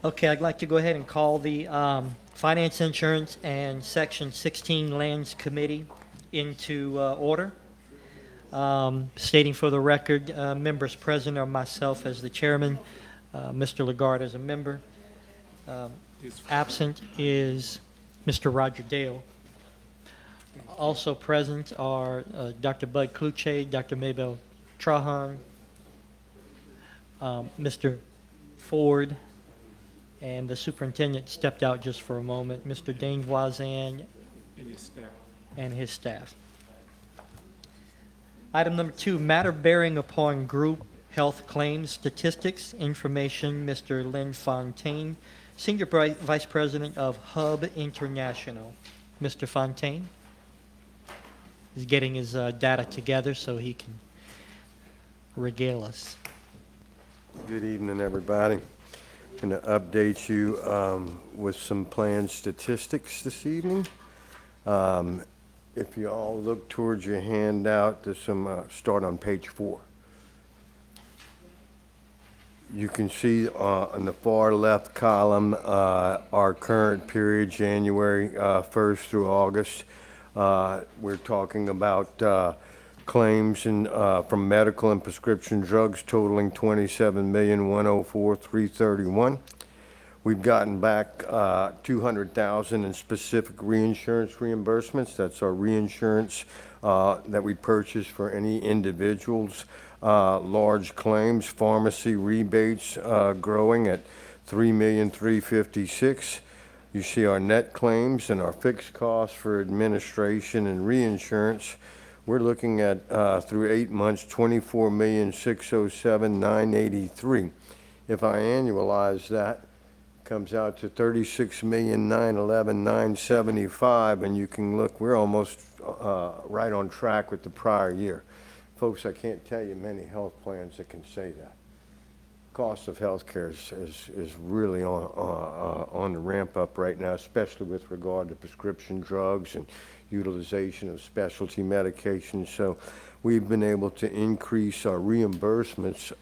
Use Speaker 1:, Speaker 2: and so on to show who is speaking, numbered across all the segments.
Speaker 1: Okay, I'd like to go ahead and call the Finance, Insurance, and Section 16 Lands Committee into order. Stating for the record, members present are myself as the chairman, Mr. Lagarde as a member. Um, Absent is Mr. Roger Dale. Also present are Dr. Bud Kluche, Dr. Maybell Trahan, Mr. Ford, and the superintendent stepped out just for a moment, Mr. Dane Voisin and his staff. Item number 2, matter bearing upon group health claims statistics information, Mr. Lynn Fontaine, Senior Vice President of Hub International. Mr. Fontaine is getting his data together so he can regale us.
Speaker 2: Good evening, everybody. I'm going to update you with some planned statistics this evening. If you all look towards your handout, there's some start on page 4. You can see on the far left column our current period, January 1st through August. We're talking about claims from medical and prescription drugs totaling $27,104,331. We've gotten back $200,000 in specific reinsurance reimbursements. That's our reinsurance that we purchase for any individuals. Large claims, pharmacy rebates growing at $3,356,000. You see our net claims and our fixed costs for administration and reinsurance. We're looking at, through 8 months, $24,607,983. If I annualize that, it comes out to $36,911,975, and you can look, we're almost right on track with the prior year. Folks, I can't tell you many health plans that can say that. Cost of health care is really on the ramp up right now, especially with regard to prescription drugs and utilization of specialty medications. So we've been able to increase our reimbursements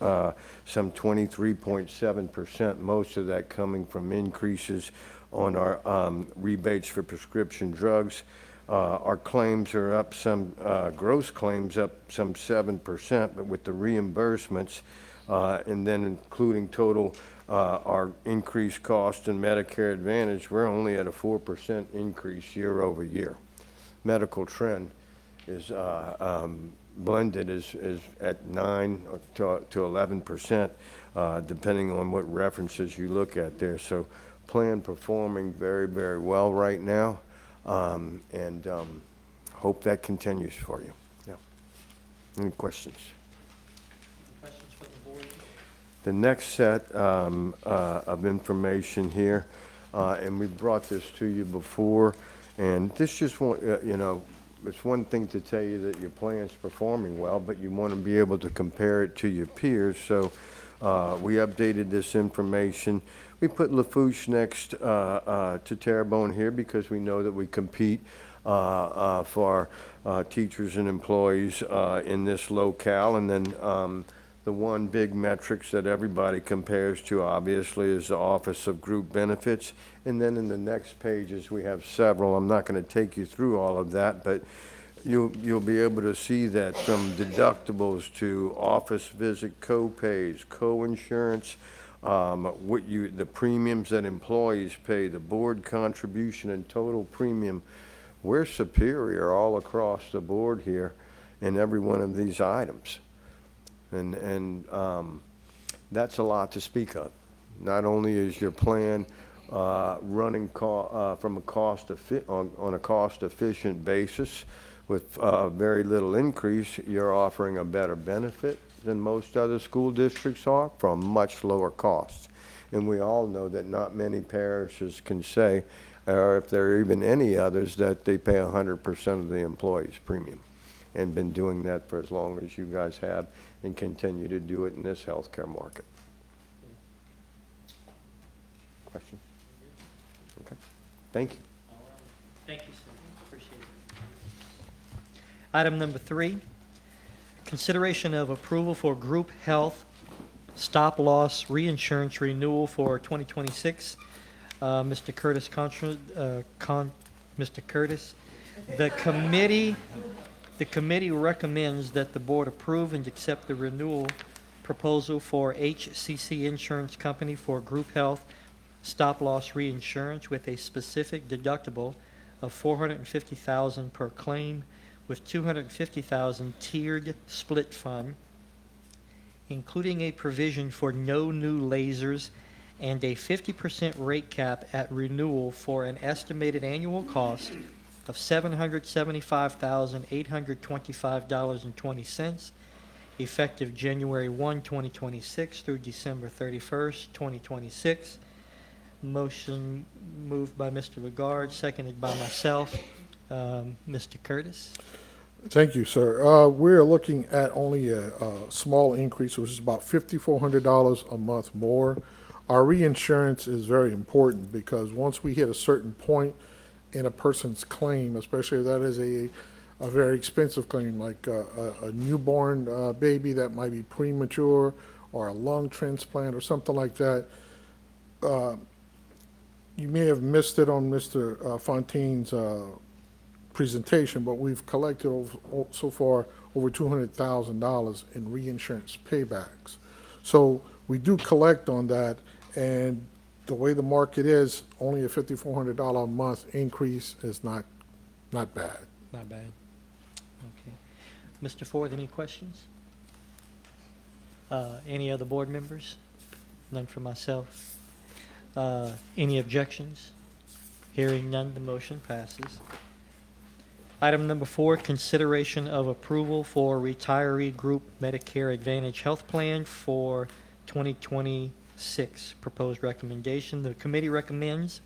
Speaker 2: some 23.7%, most of that coming from increases on our rebates for prescription drugs. Our claims are up some, gross claims up some 7%, but with the reimbursements and then including total our increased cost in Medicare Advantage, we're only at a 4% increase year over year. Medical trend is blended is at 9 to 11%, depending on what references you look at there. So plan performing very, very well right now, and hope that continues for you. Yeah. Any questions?
Speaker 1: Questions from the board?
Speaker 2: The next set of information here, and we brought this to you before, and this just it's one thing to tell you that your plan's performing well, but you want to be able to compare it to your peers. So we updated this information. We put Lafourche next to Terrebonne here because we know that we compete for teachers and employees in this locale. And then the one big metrics that everybody compares to, obviously, is the Office of Group Benefits. And then in the next pages, we have several. I'm not going to take you through all of that, but you'll be able to see that from deductibles to office visit co-pays, co-insurance, the premiums that employees pay, the board contribution and total premium. We're superior all across the board here in every one of these items. And that's a lot to speak of. Not only is your plan running from a on a cost-efficient basis with very little increase, you're offering a better benefit than most other school districts are from much lower costs. And we all know that not many parishes can say, or if there are even any others, that they pay 100% of the employees' premium, and been doing that for as long as you guys have and continue to do it in this healthcare market. Question? Okay. Thank you.
Speaker 1: All right. Thank you, sir. Appreciate it. Item number 3, consideration of approval for group health stop-loss reinsurance renewal for 2026. Mr. Curtis Mr. Curtis. The committee recommends that the board approve and accept the renewal proposal for HCC Insurance Company for group health stop-loss reinsurance with a specific deductible of $450,000 per claim with $250,000 tiered split fund, including a provision for no new lasers and a 50% rate cap at renewal for an estimated annual cost of $775,825.20, effective January 1, 2026 through December 31st, 2026. Motion moved by Mr. Lagarde, seconded by myself. Mr. Curtis?
Speaker 3: Thank you, sir. We're looking at only a small increase, which is about $5,400 a month more. Our reinsurance is very important because once we hit a certain point in a person's claim, especially if that is a very expensive claim, like a newborn baby that might be premature, or a lung transplant or something like that, you may have missed it on Mr. Fontaine's presentation, but we've collected so far over $200,000 in reinsurance paybacks. So we do collect on that, and the way the market is, only a $5,400 a month increase is not bad.
Speaker 1: Not bad. Okay. Mr. Ford, any questions? Any other board members? None for myself. Any objections? Hearing none, the motion passes. Item number 4, consideration of approval for retiree group Medicare Advantage health plan for 2026. Proposed recommendation. The committee recommends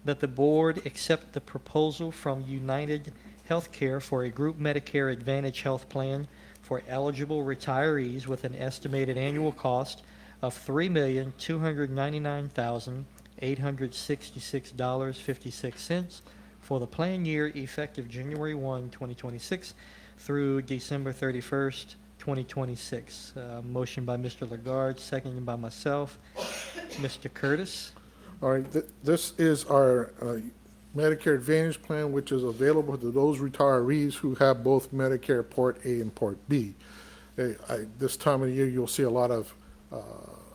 Speaker 1: that the board accept the proposal from United Healthcare for a group Medicare Advantage health plan for eligible retirees with an estimated annual cost of $3,299,866.56 for the plan year effective January 1, 2026 through December 31st, 2026. Motion by Mr. Lagarde, seconded by myself. Mr. Curtis?
Speaker 3: All right, this is our Medicare Advantage plan, which is available to those retirees who have both Medicare Part A and Part B. This time of the year, you'll see a lot of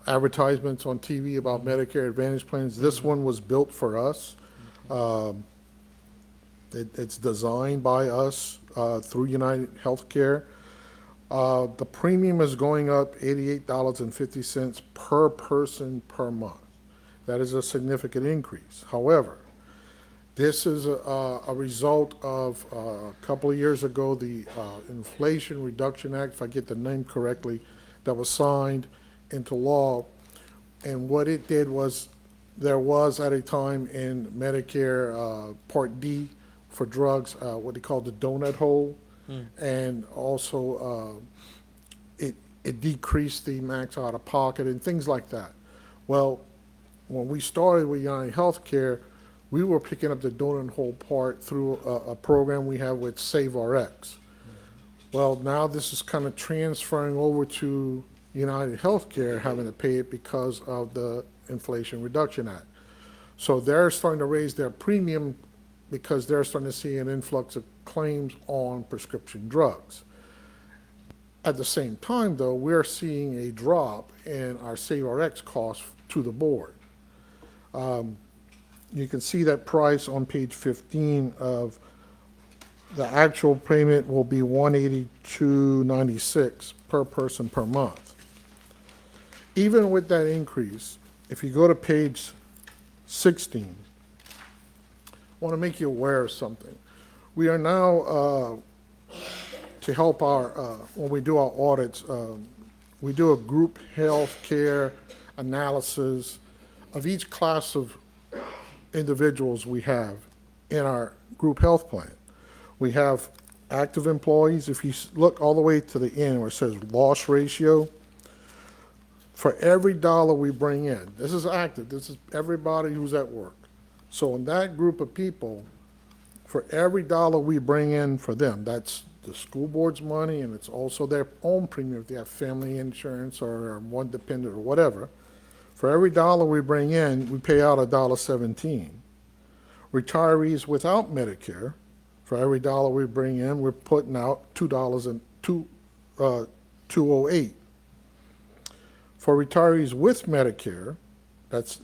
Speaker 3: advertisements on TV about Medicare Advantage plans. This one was built for us. It's designed by us through United Healthcare. The premium is going up $88.50 per person per month. That is a significant increase. However, this is a result of a couple of years ago, the Inflation Reduction Act, if I get the name correctly, that was signed into law. And what it did was, there was at a time in Medicare Part D for drugs, what they call the donut hole. And also it decreased the max out of pocket and things like that. Well, when we started with United Healthcare, we were picking up the donut hole part through a program we have with SaveRx. Well, now this is kind of transferring over to United Healthcare having to pay it because of the Inflation Reduction Act. So they're starting to raise their premium because they're starting to see an influx of claims on prescription drugs. At the same time, though, we're seeing a drop in our SaveRx costs to the board. You can see that price on page 15 of the actual payment will be $182.96 per person per month. Even with that increase, if you go to page 16, I want to make you aware of something. We are now, to help our, when we do our audits, we do a group health care analysis of each class of individuals we have in our group health plan. We have active employees. If you look all the way to the end where it says loss ratio, for every dollar we bring in, this is active, this is everybody who's at work. So in that group of people, for every dollar we bring in for them, that's the school board's money, and it's also their own premium if they have family insurance or one dependent or whatever. For every dollar we bring in, we pay out $1.17. Retirees without Medicare, for every dollar we bring in, we're putting out $2.08. For retirees with Medicare,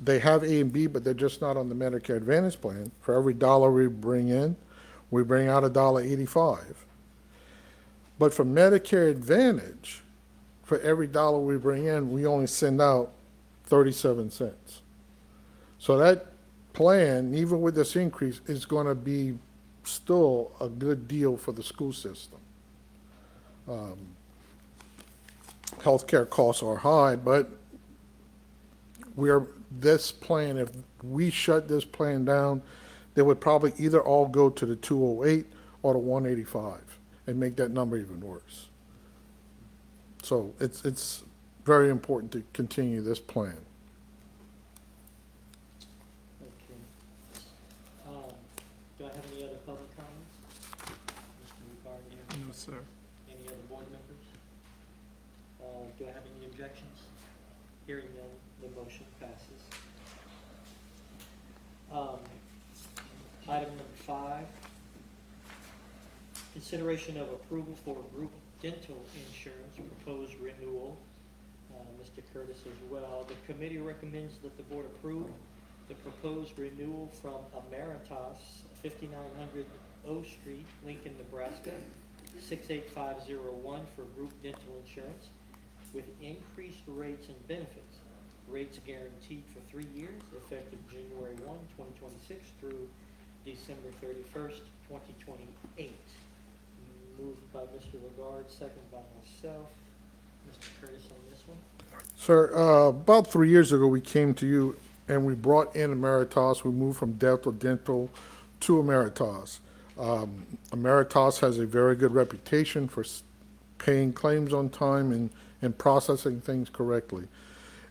Speaker 3: they have A and B, but they're just not on the Medicare Advantage plan. For every dollar we bring in, we bring out $1.85. But for Medicare Advantage, for every dollar we bring in, we only send out 37 cents. So that plan, even with this increase, is going to be still a good deal for the school system. Healthcare costs are high, but this plan, if we shut this plan down, they would probably either all go to the 208 or the 185 and make that number even worse. So it's very important to continue this plan.
Speaker 1: Okay. Do I have any other public comments? Mr. Ricard,
Speaker 4: No, sir.
Speaker 1: any other board members? Do I have any objections? Hearing none, the motion passes. Item number 5, consideration of approval for group dental insurance proposed renewal. Mr. Curtis as well. The committee recommends that the board approve the proposed renewal from Emeritus, 5900 O Street, Lincoln, Nebraska, 68501 for group dental insurance with increased rates and benefits. Rates guaranteed for 3 years, effective January 1, 2026 through December 31st, 2028. Moved by Mr. Lagarde, second by myself. Mr. Curtis on this one.
Speaker 3: Sir, about 3 years ago, we came to you and we brought in Emeritus. We moved from Delta Dental to Emeritus. Emeritus has a very good reputation for paying claims on time and processing things correctly.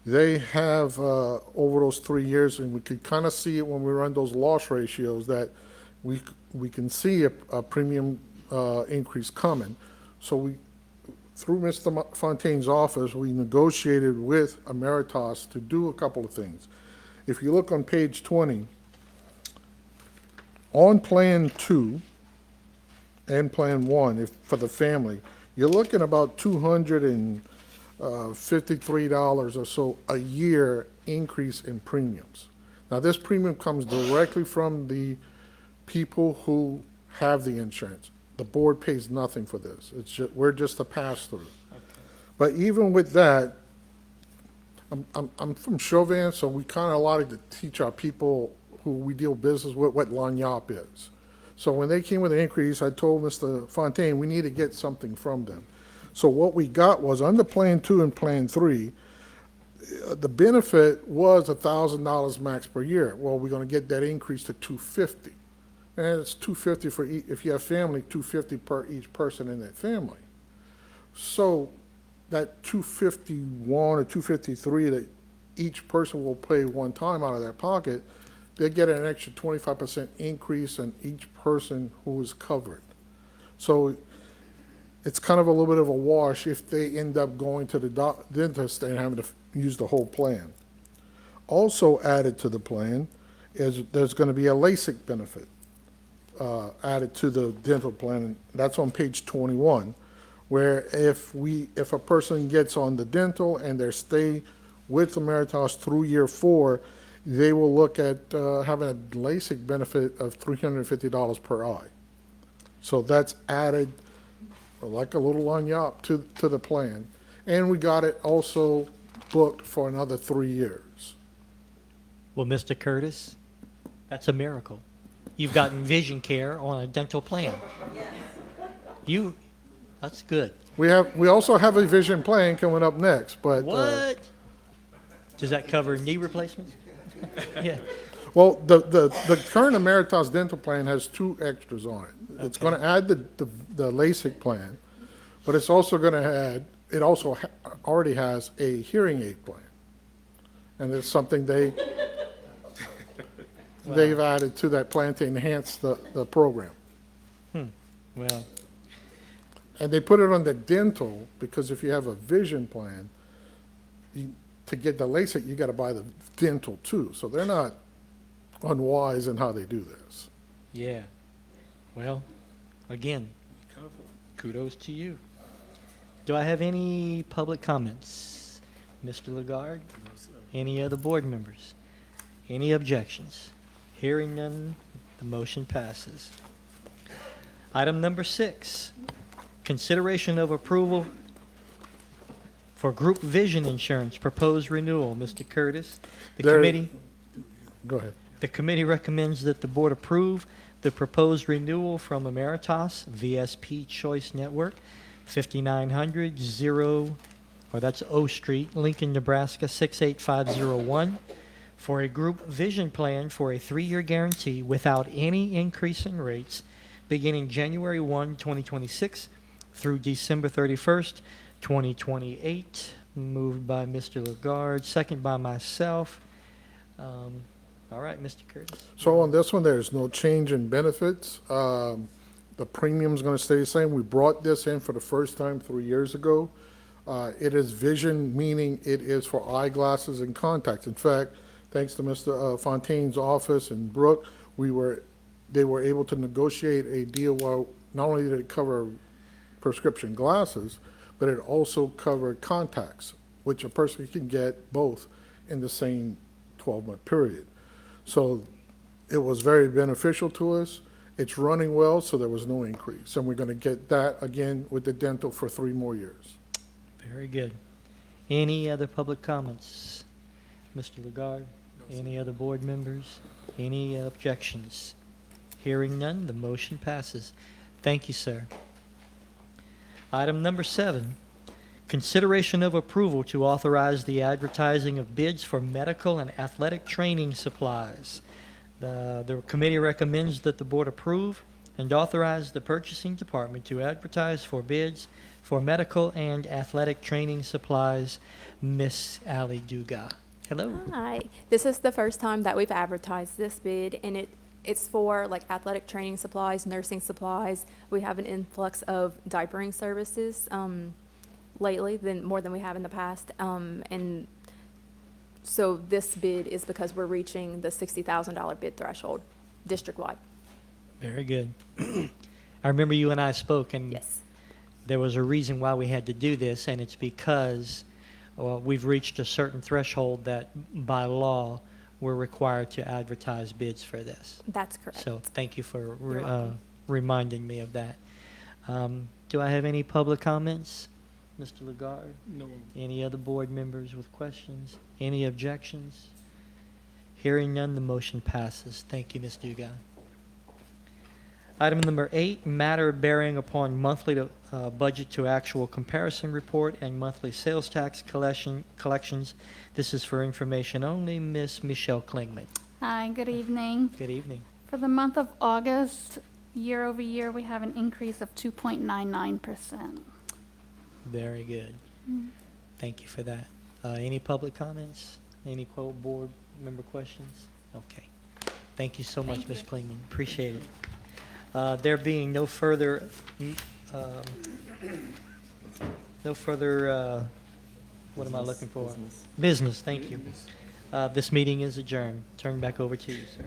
Speaker 3: They have, over those 3 years, and we could kind of see it when we run those loss ratios, that we can see a premium increase coming. So through Mr. Fontaine's office, we negotiated with Emeritus to do a couple of things. If you look on page 20, on Plan 2 and Plan 1, for the family, you're looking about $253 or so a year increase in premiums. Now, this premium comes directly from the people who have the insurance. The board pays nothing for this. We're just a pass-through.
Speaker 1: Okay.
Speaker 3: But even with that, I'm from Chauvin, so we kind of like to teach our people who we deal business with what lagniappe is. So when they came with an increase, I told Mr. Fontaine, we need to get something from them. So what we got was under Plan 2 and Plan 3, the benefit was $1,000 max per year. Well, we're going to get that increase to $250. And it's $250 for if you have family, $250 per each person in that family. So that $251 or $253 that each person will pay one time out of their pocket, they get an extra 25% increase in each person who is covered. So it's kind of a little bit of a wash if they end up going to the dentist and having to use the whole plan. Also added to the plan is there's going to be a LASIK benefit added to the dental plan. And that's on page 21, where if a person gets on the dental and they stay with Emeritus through year 4, they will look at having a LASIK benefit of $350 per eye. So that's added like a little lagniappe to the plan. And we got it also booked for another 3 years.
Speaker 1: Well, Mr. Curtis, that's a miracle. You've gotten vision care on a dental plan. That's good.
Speaker 3: We also have a vision plan coming up next, but
Speaker 1: What? Does that cover knee replacements? Yeah.
Speaker 3: well, the current Emeritus dental plan has 2 extras on it. It's going to add the LASIK plan, but it's also going to add. It also already has a hearing aid plan, and it's something they've added to that plan to enhance the program.
Speaker 1: Well,
Speaker 3: And they put it on the dental, because if you have a vision plan, to get the LASIK, you gotta buy the dental too. So they're not unwise in how they do this.
Speaker 1: Yeah. Well, again, kudos to you. Do I have any public comments? Mr. Lagarde? Any other board members? Any objections? Hearing none, the motion passes. Item number 6, consideration of approval for group vision insurance proposed renewal. Mr. Curtis, the
Speaker 3: There-
Speaker 1: committee.
Speaker 3: Go ahead.
Speaker 1: The committee recommends that the board approve the proposed renewal from Emeritus VSP Choice Network, 5900 that's O Street, Lincoln, Nebraska, 68501, for a group vision plan for a 3-year guarantee without any increase in rates beginning January 1, 2026 through December 31st, 2028. Moved by Mr. Lagarde, second by myself. All right, Mr. Curtis.
Speaker 3: So on this one, there's no change in benefits. The premium's gonna stay the same. We brought this in for the first time 3 years ago. It is vision, meaning it is for eyeglasses and contacts. In fact, thanks to Mr. Fontaine's office and Brooke, they were able to negotiate a deal where not only did it cover prescription glasses, but it also covered contacts, which a person can get both in the same 12-month period. So it was very beneficial to us. It's running well, so there was no increase. And we're going to get that again with the dental for 3 more years.
Speaker 1: Very good. Any other public comments? Mr. Lagarde? Any other board members? Any objections? Hearing none, the motion passes. Thank you, sir. Item number 7, consideration of approval to authorize the advertising of bids for medical and athletic training supplies. The committee recommends that the board approve and authorize the purchasing department to advertise for bids for medical and athletic training supplies. Miss Ali Duga. Hello.
Speaker 4: Hi, this is the first time that we've advertised this bid, and it's for like athletic training supplies, nursing supplies. We have an influx of diapering services lately, more than we have in the past. And so this bid is because we're reaching the $60,000 bid threshold district-wide.
Speaker 1: Very good. I remember you and I spoke, and
Speaker 4: Yes,
Speaker 1: there was a reason why we had to do this, and it's because we've reached a certain threshold that by law we're required to advertise bids for this.
Speaker 4: that's correct.
Speaker 1: So thank you for
Speaker 4: You're welcome.
Speaker 1: reminding me of that. Do I have any public comments? Mr. Lagarde?
Speaker 5: No.
Speaker 1: Any other board members with questions? Any objections? Hearing none, the motion passes. Thank you, Ms. Dugan. Item number 8, matter bearing upon monthly budget to actual comparison report and monthly sales tax collections. This is for information only. Ms. Michelle Klingman.
Speaker 6: Hi, good evening.
Speaker 1: Good evening.
Speaker 6: For the month of August, year over year, we have an increase of 2.99%.
Speaker 1: Very good. Thank you for that. Any public comments? Any board member questions? Okay. Thank you so much, Ms. Klingman. Appreciate it. There being no further, what am I looking for? Business, thank you. This meeting is adjourned. Turn back over to you, sir.